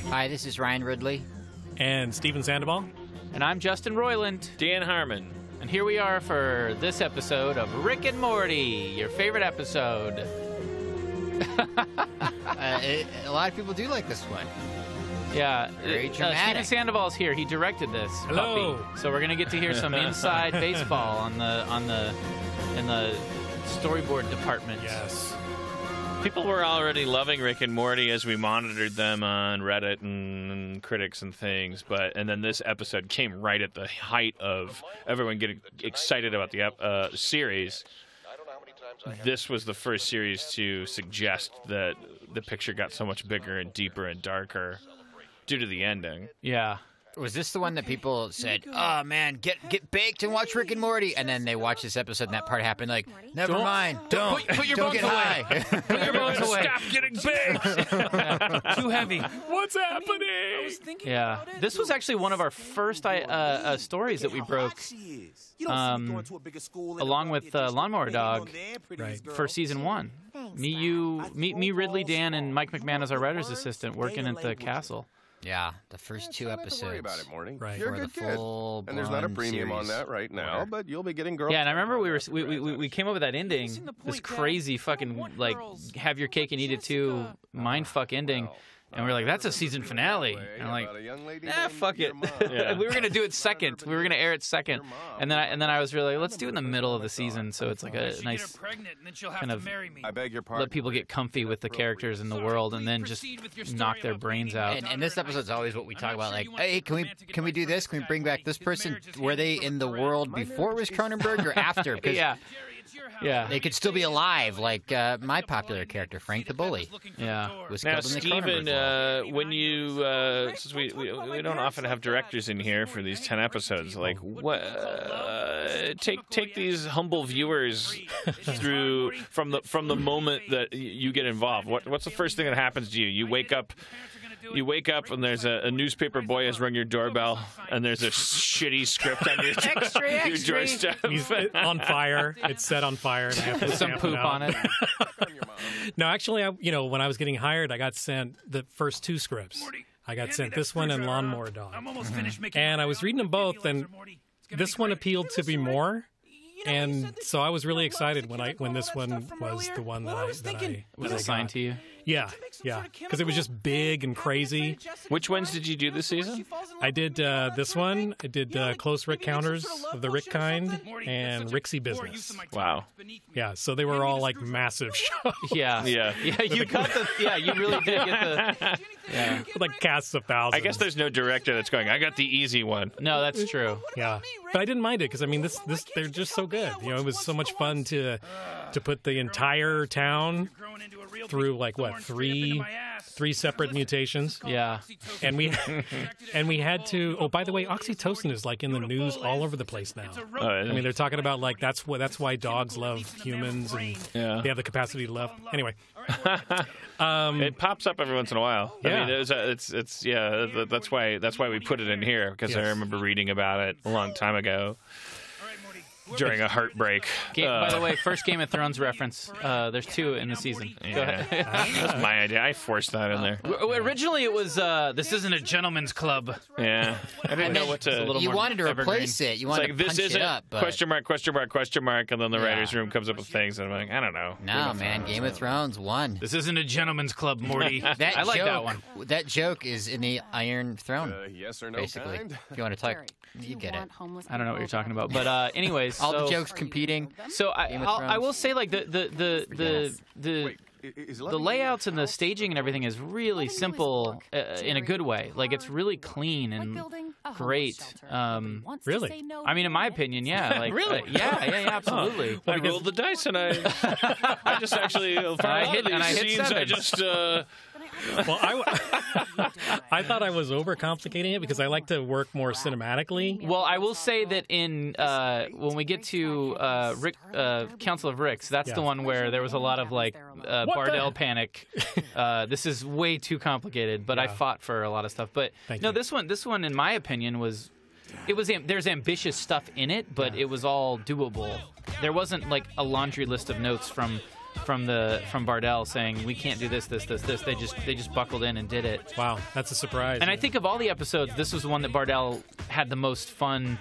Hi, this is Ryan Ridley. And Steven Sandoval. And I'm Justin Roiland. Dan Harmon. And here we are for this episode of Rick and Morty, your favorite episode. A lot of people do like this one. Yeah, Very dramatic. Steven Sandoval's here. He directed this Hello. puppy. So we're gonna get to hear some inside baseball in the storyboard department. Yes. People were already loving Rick and Morty as we monitored them on Reddit and critics and things, and then this episode came right at the height of everyone getting excited about the series. This was the first series to suggest that the picture got so much bigger and deeper and darker due to the ending. Yeah. Was this the one that people said, "Oh man, get baked and watch Rick and Morty," and then they watched this episode and that part happened? Like, never mind, don't put your don't bones get away. high. Put your bones away. Stop getting big! Too heavy. What's happening? Yeah, this was actually one of our first stories that we broke, along with Lawnmower Dog, for season 1. Me, Ridley, Dan, and Mike McMahon as our writer's assistant working at the castle. Yeah, the first 2 episodes. Don't worry about it, Morty. Right. You're For the good. full And there's not a blown premium on series. that right now, but you'll be getting girls. Yeah, and I remember we came up with that ending, this crazy fucking like have your cake and eat it too mindfuck ending. And we're like, that's a season finale. And I'm like, fuck it. Yeah. We were gonna do it second. We were gonna air it second. And then I was really like, let's do it in the middle of the season, so it's like a nice kind of I beg your pardon. let people get comfy with the characters in the world, and then just knock their brains out. And this episode's always what we talk about. Like, hey, can we do this? Can we bring back this person? Were they in the world before it was Cronenberg or after? Because Yeah. they could still be alive, like my popular character, Frank the Bully. Yeah. Was Now, killed in the Steven, Cronenberg world. when you since we don't often have directors in here for these 10 episodes, like what take these humble viewers through from the moment that you get involved. What's the first thing that happens to you? You wake up and there's a newspaper boy has rung your doorbell, and there's a shitty script on your doorstep. He's on fire. It's set on fire. And I have to Some stamp poop out. on it. No, actually, when I was getting hired, I got sent the first 2 scripts. I got sent this one and Lawnmower Dog. And I was reading them both, and this one appealed to me more. And so I was really excited when this one was the one that I Was assigned to you? Yeah, because it was just big and crazy. Which ones did you do this season? I did this one. I did Close Rick Counters of the Rick kind and Rixie Business. Wow. Yeah, so they were all like massive shows. Yeah. Yeah. You got the. Yeah, you really did get the. Yeah. Like casts of thousands. I guess there's no director that's going, I got the easy one. No, that's true. Yeah, but I didn't mind it because I mean, this they're just so good. It was so much fun to put the entire town through like what three separate mutations. Yeah. And we had to. Oh, by the way, oxytocin is like in the news all over the place now. I mean, they're talking about like that's why dogs love humans and they have the capacity to love. Anyway, it pops up every once in a while. Yeah. I mean, that's why we put it in here, because I remember reading about it a long time ago. During a heartbreak. By the way, first Game of Thrones reference. There's 2 in the season. Go ahead. That's my idea. I forced that in there. Originally, it was this isn't a gentleman's club. Yeah. I didn't know what to. You wanted to replace it. You wanted It's like, to this punch isn't it up. But question mark, and then the writer's room comes up with things, and I'm like, I don't know. no, man, Game of Thrones won. This isn't a gentleman's club, Morty. I like that one. That joke is in the Iron Throne, Yes or no basically. kind? If you want to talk, you get it. I don't know what you're talking about, but anyways, All the jokes competing. So I will say, like the layouts and the staging and everything is really simple in a good way. Like it's really clean and great. really? I mean, in my opinion, yeah. Like, really? Yeah, absolutely. I rolled the dice, and I just actually for I a lot hit- of and I these hit scenes, I 7. just Well, I thought I was overcomplicating it because I like to work more cinematically. Well, I will say that in when we get to Council of Ricks, that's the one where there was a lot of like Bardell panic. This is way too complicated, but I fought for a lot of stuff. But no, this one, in my opinion, was. There's ambitious stuff in it, but it was all doable. There wasn't like a laundry list of notes from Bardell saying we can't do this. They just buckled in and did it. Wow, that's a surprise. And I think of all the episodes, this was the one that Bardell had the most fun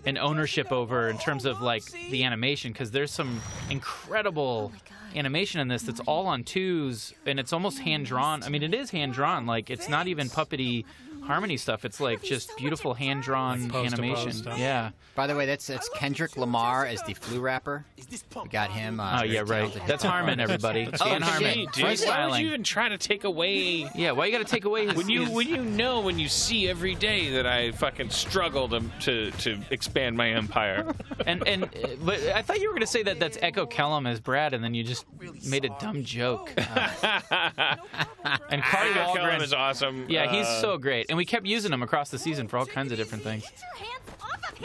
and ownership over in terms of like the animation, because there's some incredible animation in this that's all on twos, and it's almost hand drawn. I mean, it is hand drawn. Like, it's not even puppety Harmony stuff. It's like just beautiful hand drawn like animation. Yeah. By the way, that's Kendrick Lamar as the flu rapper. We got him. Oh yeah, right. That's Harmon, everybody. Dan Harmon. Dude, why would you even try to take away? Yeah, why you got to take away his, when you see every day that I fucking struggle to expand my empire. But I thought you were going to say that that's Echo Kellum as Brad, and then you just made a dumb joke. And Carl Echo Kellum Wahlgren is awesome. Yeah, he's so great, and we kept using him across the season for all kinds of different things.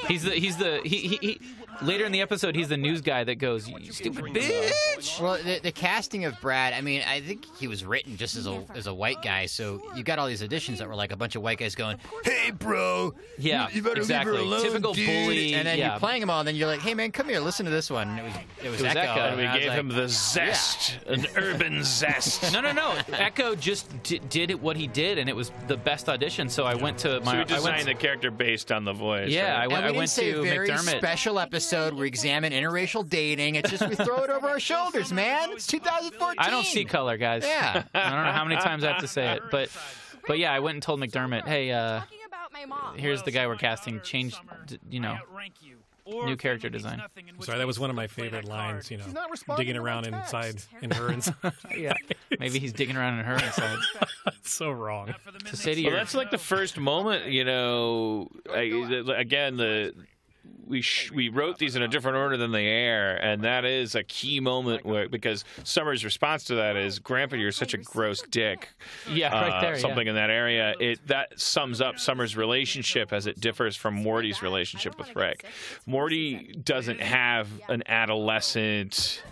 He later in the episode, he's the news guy that goes, "You stupid bitch." Well, the casting of Brad, I mean, I think he was written just as a white guy, so you got all these auditions that were like a bunch of white guys going, "Hey, bro, yeah, you better exactly. leave her alone, Typical dude." bully, and then yeah. you're playing them all, and then you're like, "Hey, man, come here, listen to this one." And it was Echo. Echo. And we I was gave like, him the zest, an urban zest. No. Echo just did what he did, and it was the best audition. So I went to my. So we designed the character based on the voice. Yeah, right? I went to very McDermott. Special episode where we examine interracial dating. It's just we throw it over our shoulders, man. It's 2014. I don't see color, guys. Yeah. I don't know how many times I have to say it, but yeah, I went and told McDermott, hey, here's the guy we're casting. Change, new character design. Sorry, that was one of my favorite lines. Digging around inside in her inside. Yeah, maybe he's digging around in her inside. It's so wrong. To say to Well, you, that's like the first moment. We wrote these in a different order than they air, and that is a key moment because Summer's response to that is, "Grandpa, you're such a gross dick." Yeah, right there. Something in that area. That sums up Summer's relationship as it differs from Morty's relationship with Rick. Morty doesn't have an adolescent.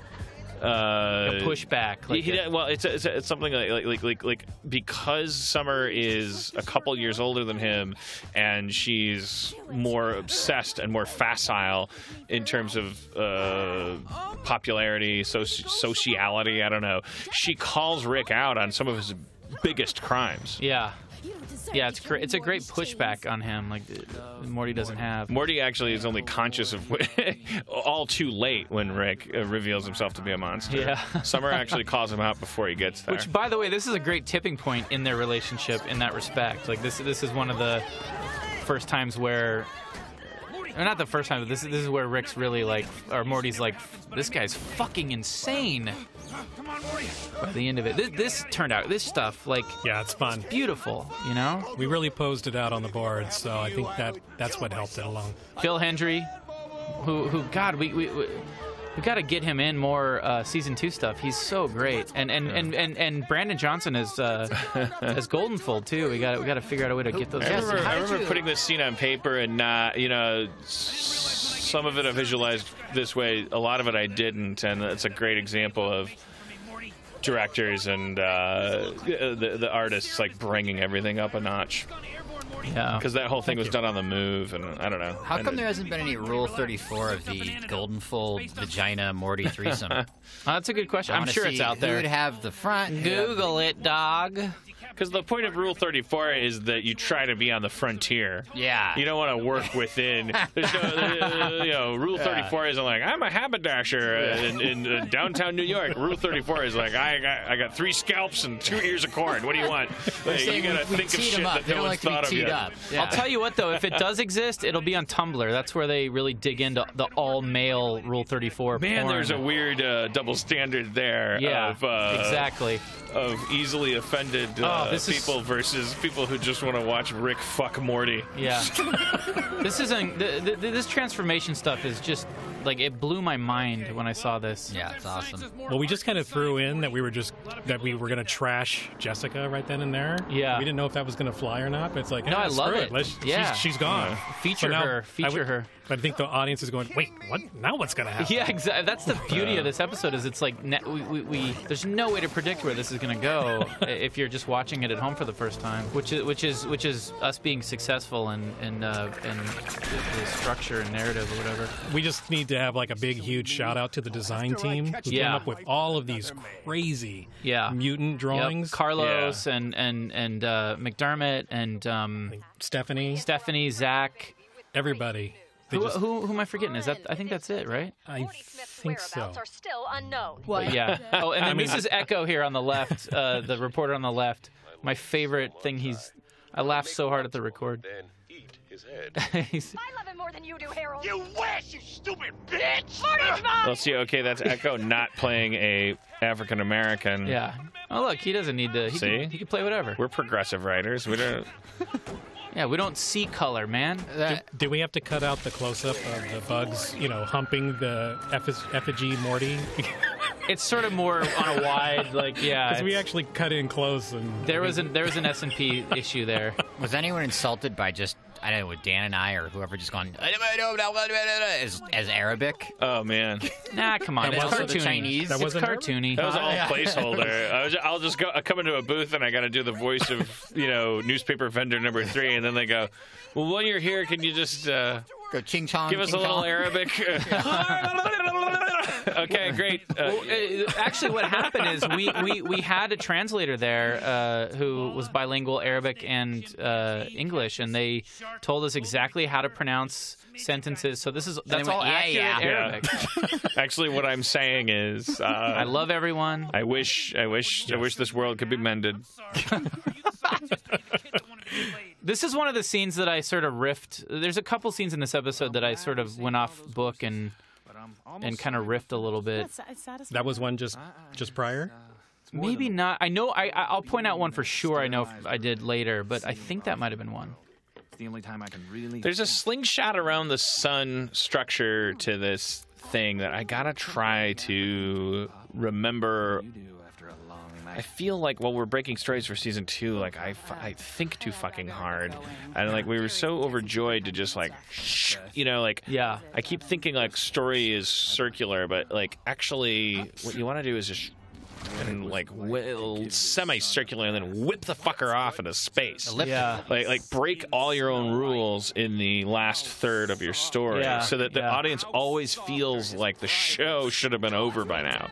A pushback. It's something like because Summer is a couple years older than him, and she's more obsessed and more facile in terms of popularity, sociality. I don't know. She calls Rick out on some of his biggest crimes. Yeah. Yeah, it's great. It's a great pushback on him, like Morty doesn't have. Morty actually is only conscious of all too late when Rick reveals himself to be a monster. Yeah. Summer actually calls him out before he gets there. Which, by the way, this is a great tipping point in their relationship in that respect. Like this is one of the first times where. Or not the first time, but this is where Rick's really like, or Morty's like, this guy's fucking insane. By the end of it, this turned out, this stuff, like, Yeah, it's fun. beautiful, We really posed it out on the board, so I think that's what helped it along. Phil Hendry, who God, we got to get him in more season 2 stuff. He's so great, and Brandon Johnson as Goldenfold too. We got to figure out a way to get those. I remember putting this scene on paper and not, some of it I visualized this way, a lot of it I didn't, and it's a great example of directors and the artists like bringing everything up a notch. Yeah, because that whole thing was done on the move, and I don't know. How come there hasn't been any Rule 34 of the Goldenfold Vagina Morty threesome? That's a good question. I'm sure it's out there. Who would have the front? Google it, dog. Because the point of Rule 34 is that you try to be on the frontier. Yeah. You don't want to work within. There's no, Rule 34 isn't like, I'm a haberdasher in downtown New York. Rule 34 is like, I got 3 scalps and 2 ears of corn. What do you want? You got to think of shit that no one's thought of yet. Yeah. I'll tell you what, though, if it does exist, it'll be on Tumblr. That's where they really dig into the all-male Rule 34 Man, porn. there's a weird double standard there. Yeah, exactly. Of easily offended people versus people who just want to watch Rick fuck Morty. Yeah. This transformation stuff is just, like, it blew my mind when I saw this. Yeah, it's awesome. Well, we just kind of threw in that we were going to trash Jessica right then and there. Yeah. We didn't know if that was going to fly or not, but it's like, No, I love screw it. Yeah. She's gone. Yeah. Feature her. But I think the audience is going, wait, what? Now what's going to happen? Yeah, exactly. That's the beauty of this episode is it's like we there's no way to predict where this is going to go if you're just watching it at home for the first time, which is us being successful in the structure and narrative or whatever. We just need to to have like a big, huge shout out to the design team who came up with all of these crazy mutant drawings. Carlos and McDermott and Stephanie, Zach, everybody. Who am I forgetting? I think that's it, right? I think so. Well, yeah. Oh, and then this is Echo here on the left, the reporter on the left. My favorite thing. I laughed so hard at the record. I love him more than you do, Harold. You wish, you stupid bitch! Morty's mine! Well, see, okay, that's Echo not playing a African American. Yeah. Oh, look, he doesn't need to. He can play whatever. We're progressive writers. We don't. Yeah, we don't see color, man. Did we have to cut out the close-up of the bugs, humping the effigy Morty? It's sort of more on a wide, Because we actually cut in close. And there was an S&P issue there. Was anyone insulted by just, I don't know, with Dan and I or whoever just gone as Arabic? Oh, man. Nah, come on. It's cartoony. Chinese. It's cartoony. That was all placeholder. I'll just go. I come into a booth and I got to do the voice of, newspaper vendor number 3, and then they go, well, while you're here, can you just go ching chong? Give us a little Arabic. Okay, great. Actually, what happened is we had a translator there who was bilingual Arabic and English, and they told us exactly how to pronounce sentences. So that's all accurate Arabic. Actually, what I'm saying is, I love everyone. I wish this world could be mended. This is one of the scenes that I sort of riffed. There's a couple scenes in this episode that I sort of went off book and kind of riffed a little bit. That was one just prior? Maybe not. I know. I'll point out one for sure. I know if I did later, but I think that might have been one. The only time I can really. There's a slingshot around the sun structure to this thing that I gotta try to remember. I feel like while we're breaking stories for season 2, I think too fucking hard, and we were so overjoyed to just I keep thinking story is circular, but actually what you want to do is just semi-circular and then whip the fucker off into space. Yeah. Break all your own rules in the last third of your story so that the audience always feels like the show should have been over by now.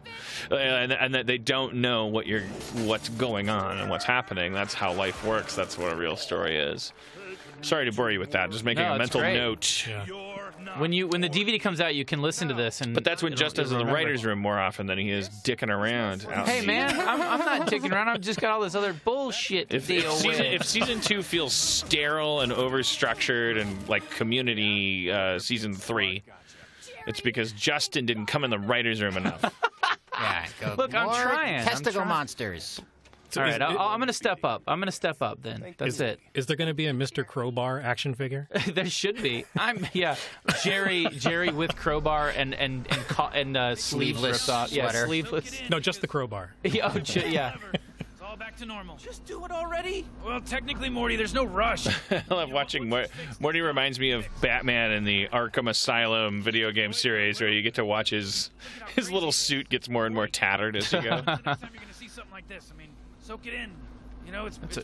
And that they don't know what's going on and what's happening. That's how life works. That's what a real story is. Sorry to bore you with that. Just making a mental note. Yeah. When the DVD comes out, you can listen to this. But that's when Justin's in the writer's room more often than he is dicking around. Hey, man, I'm not dicking around. I've just got all this other bullshit to deal with. If season 2 feels sterile and overstructured and like Community season 3, it's because Justin didn't come in the writer's room enough. Look, I'm trying. Testicle monsters. So all right, I'm going to step up. I'm going to step up then. That's it. Is there going to be a Mr. Crowbar action figure? There should be. Jerry with crowbar and sleeves ripped off. Sweater. Yeah, sleeveless. No, just the crowbar. Yeah. It's all back to normal. Just do it already. Well, technically, Morty, there's no rush. I love watching Morty. Reminds me of Batman in the Arkham Asylum video game series, where you get to watch his little suit gets more and more tattered as you go. Next time you're gonna see something like this, soak it in.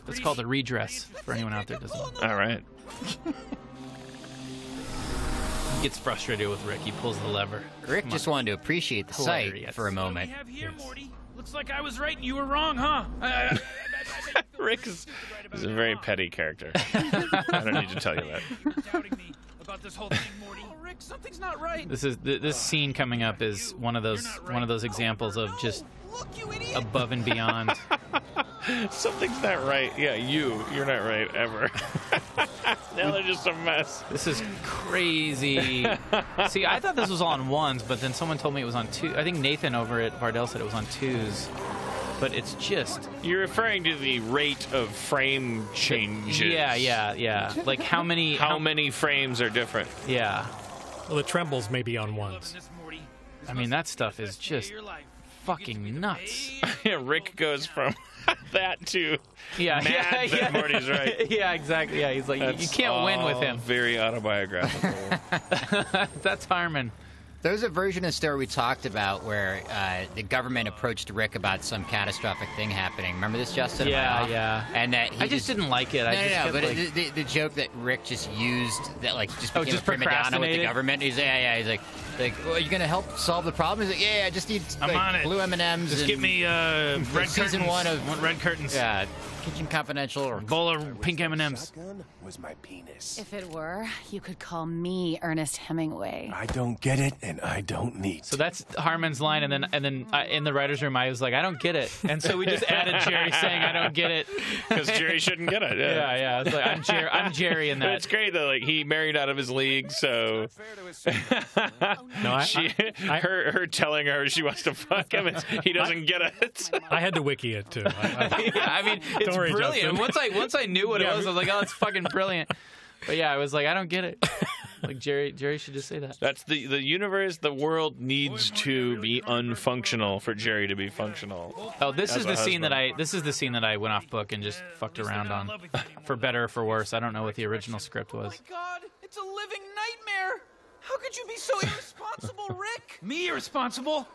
It's called a redress for anyone out there doesn't know. All right. He gets frustrated with Rick. He pulls the lever. Rick just wanted to appreciate the sight for a moment. What we have here, Morty? Looks like I was right and you were wrong, huh? Rick is a very petty character. I don't need to tell you that. Doubting me about this whole thing, Morty. Oh, Rick, something's not right. This scene coming up is one of those examples of just above and beyond. Something's not right. Yeah, you're not right ever. Now they're just a mess. This is crazy. See, I thought this was on 1s, but then someone told me it was on 2. I think Nathan over at Vardell said it was on 2s. But it's just... You're referring to the rate of frame changes. Yeah. Like how many... How many frames are different? Yeah. Well, the trembles may be on 1s. I mean, that stuff is just fucking nuts. Yeah, Rick goes from that to mad that Morty's right. Yeah, exactly. Yeah, he's like, you can't win with him. Very autobiographical. That's Harmon. There was a version of the story we talked about where the government approached Rick about some catastrophic thing happening. Remember this, Justin? Yeah. And that I just didn't like it. But the joke that Rick just used that just became a prima donna with the government. He's like, well, are you gonna help solve the problem? He's like, yeah, I just need blue M&Ms. Just give me red season curtains. 1 of red curtains. Yeah, Kitchen Confidential or bowl of pink M&Ms. Was my penis. If it were, you could call me Ernest Hemingway. I don't get it, and I don't need. So that's Harmon's line, and then in the writers' room, I was like, I don't get it, and so we just added Jerry saying, I don't get it, because Jerry shouldn't get it. Yeah. It's like I'm Jerry in that. But it's great though. Like he married out of his league, so her telling her she wants to fuck him, he doesn't get it. I had to wiki it too. I mean, it's brilliant. Once I knew what it was, I was like, oh, it's fucking brilliant. But yeah, I was like, I don't get it. Like Jerry should just say that. That's the universe. The world needs to be unfunctional for Jerry to be functional. Oh, this is the scene that I went off book and just fucked around on, for better or for worse. I don't know what the original script was. Oh my God, it's a living nightmare. How could you be so irresponsible, Rick? Me irresponsible?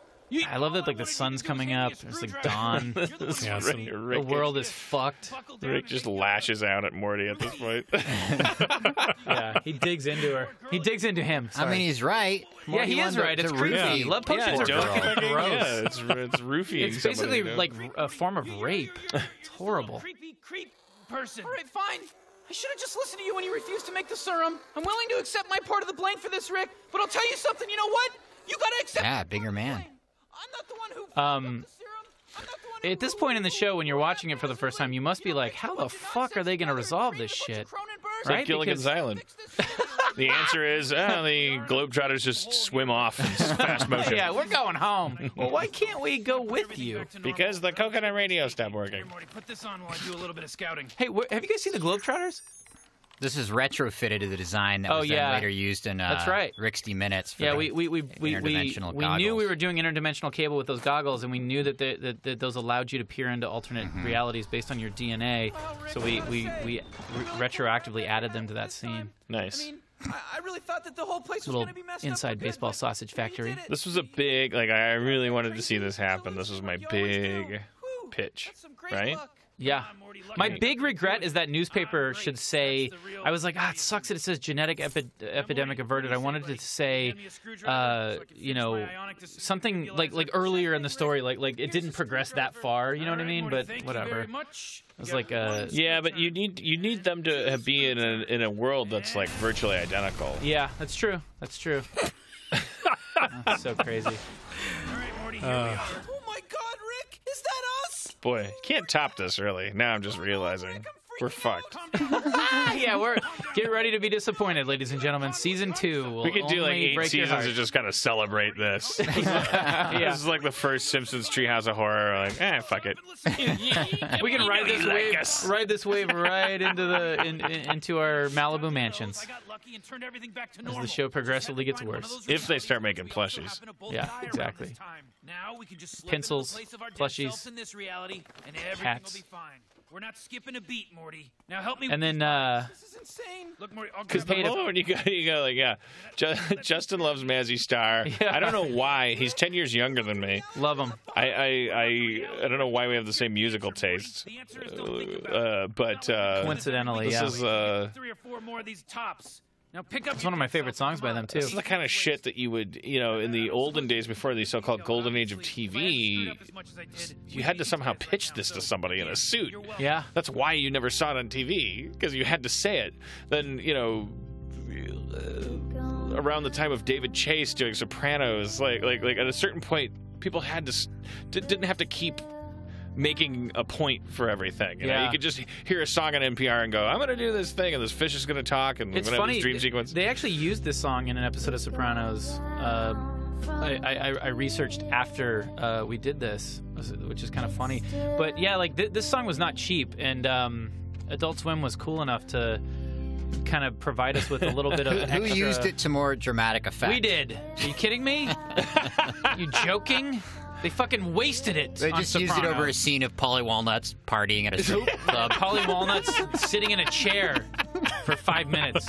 I love that the sun's coming up. There's dawn. The world is fucked. Rick just lashes out at Morty at this point. Yeah, he digs into her. He digs into him. Sorry. I mean, he's right. Morty he is right. It's creepy. Love potions are fucking gross. Yeah, it's roofying. It's basically like a form of rape. It's horrible. Creep person. All right, fine. I should have just listened to you when you refused to make the serum. I'm willing to accept my part of the blame for this, Rick. But I'll tell you something. You know what? You gotta accept. Yeah, bigger man. I'm not the one who at this point in the show, when you're watching it for the first time, you must be like, how the fuck are they going to resolve this shit? It's like Gilligan's Island. The answer is, the Globetrotters just swim off in fast motion. Yeah, we're going home. Well, why can't we go with you? Because the coconut radio stopped working. Put this on while I do a little bit of scouting. Hey, have you guys seen the Globetrotters? This is retrofitted to the design that was then later used in that's right. Rick's D-Minutes. For we knew we were doing interdimensional cable with those goggles, and we knew that those allowed you to peer into alternate realities based on your DNA. So we retroactively added them to that scene. Nice. I really thought that the whole place was going to be messed inside up. baseball sausage factory. This was a big, I really wanted to see this happen. This was my big pitch, right? Yeah. My big regret is that newspaper should say, I was like, it sucks that it says genetic epidemic averted. I wanted it to say, something like earlier in the story, like it didn't progress that far, you know what I mean? But whatever. It was like yeah, but you need them to be in a world that's like virtually identical. Yeah, that's true. That's true. That's so crazy. All right, Morty, here we are. Oh my God, Rick, is that us? Boy, can't top this, really. Now I'm just realizing we're fucked. Yeah, get ready to be disappointed, ladies and gentlemen. Season 2 will we could do like 8 seasons to just kind of celebrate this. Yeah. This is like the first Simpsons Treehouse of Horror. Like, fuck it. We can ride this wave right into our Malibu mansions. As the show progressively gets worse. If they start making plushies. Yeah, exactly. Pencils, plushies, hats. We're not skipping a beat, Morty. Now help me. And then, this is insane. Look, Morty, because the moment you go like, yeah, Justin loves Mazzy Star. Yeah. I don't know why. He's 10 years younger than me. Love him. I don't know why we have the same musical tastes. But coincidentally, this is 3 or 4 more of these tops. Now pick up. It's one of my favorite songs by them too. This is the kind of shit that you would, in the olden days before the so-called golden age of TV, you had to somehow pitch this to somebody in a suit. Yeah. That's why you never saw it on TV, because you had to say it. Then, around the time of David Chase doing Sopranos, like at a certain point, people didn't have to keep making a point for everything. You know? You could just hear a song on NPR and go, I'm going to do this thing, and this fish is going to talk, and it's we're going to have funny. this dream sequence. They actually used this song in an episode of Sopranos. I researched after we did this, which is kind of funny. But yeah, this song was not cheap, and Adult Swim was cool enough to kind of provide us with a little bit of extra. Who used it to more dramatic effect? We did. Are you kidding me? You joking? They fucking wasted it. They just used it over a scene of Polly Walnuts partying at a strip club. Polly Walnuts sitting in a chair. for 5 minutes.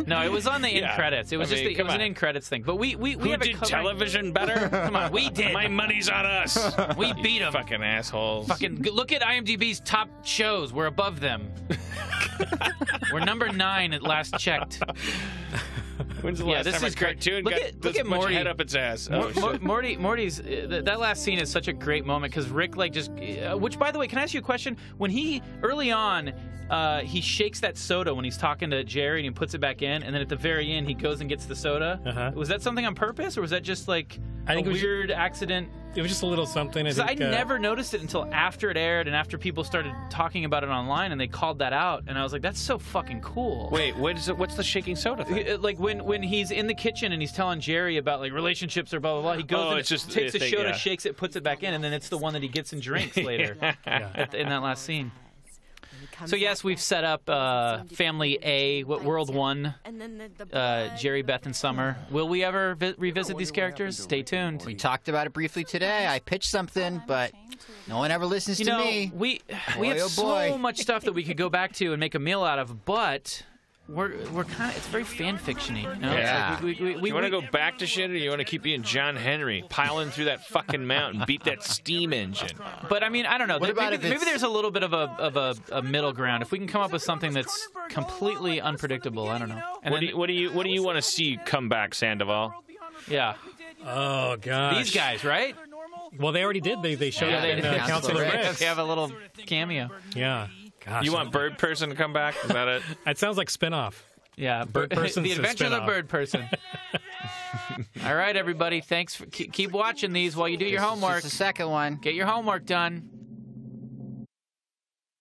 No, it was on the end credits. It was it was an end credits thing. But we have did television better? Come on, we did. My money's on us. We beat them. Fucking assholes. Fucking look at IMDb's top shows. We're above them. We're number 9 at last checked. When's the last time a cartoon got this much Morty. head up its ass? Morty's that last scene is such a great moment because Rick which by the way, can I ask you a question? When he early on he shakes that soda when he's talking to Jerry and he puts it back in, and then at the very end he goes and gets the soda. Was that something on purpose, or was that just like a weird accident? It was just a little something. I never noticed it until after it aired and after people started talking about it online and they called that out, and I was like, that's so fucking cool. Wait, what's the shaking soda thing? Like when he's in the kitchen and he's telling Jerry about like relationships or blah blah blah, he goes and takes the soda, shakes it, puts it back in, and then it's the one that he gets and drinks later in that last scene. So yes, we've set up Family A, World 1, Jerry, Beth, and Summer. Will we ever revisit these characters? Stay tuned. We talked about it briefly today. I pitched something, but no one ever listens to me. We have so much stuff that we could go back to and make a meal out of, but we're kind of, it's very fan fiction-y. You know? Yeah. Like you want to go back to shit, or you want to keep being John Henry, piling through that fucking mountain, beat that steam engine? But I mean, I don't know. Maybe There's a little bit of a middle ground. If we can come up with something that's completely unpredictable, I don't know. And what do you want to see come back, Sandoval? Yeah. Oh gosh. These guys, right? Well, they already did. They showed up in Council of Ricks. They have a little cameo. Yeah. Gosh, you want Bird Person to come back? Is that it? That sounds like spin-off. Yeah, Bird Person's The Adventure of the spin-off. Bird Person. All right, everybody. Thanks. Keep watching these while you do your homework. This is the second one. Get your homework done.